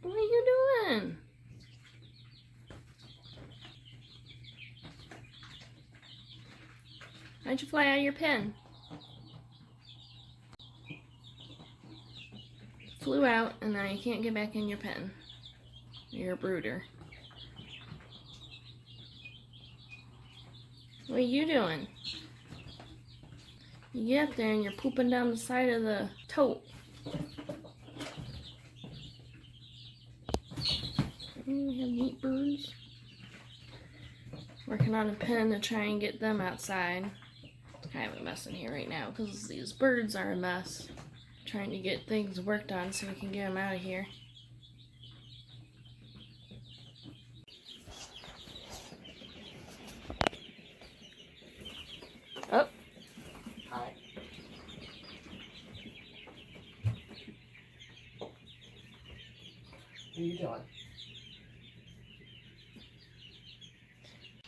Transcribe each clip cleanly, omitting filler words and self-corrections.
What are you doing? Why'd you fly out of your pen? Flew out and now you can't get back in your pen. You're a brooder. What are you doing? You get up there and you're pooping down the side of the tote. We have neat birds. Working on a pen to try and get them outside. I have a mess in here right now because these birds are a mess. Trying to get things worked on so we can get them out of here. Oh. Hi. What are you doing?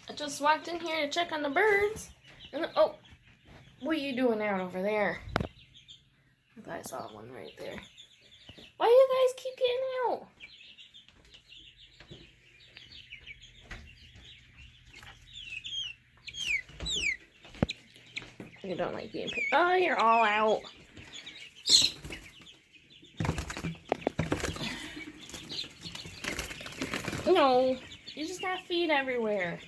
I just walked in here to check on the birds. And oh, what are you doing out over there? I thought I saw one right there. Why do you guys keep getting out? You don't like being picked. Oh, you're all out. No, you just got feet everywhere.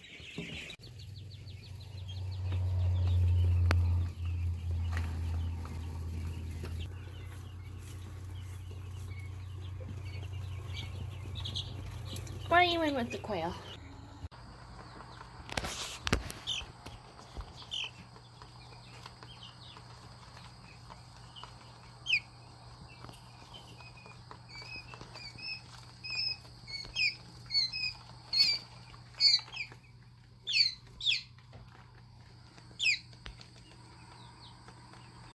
Why are you in with the quail?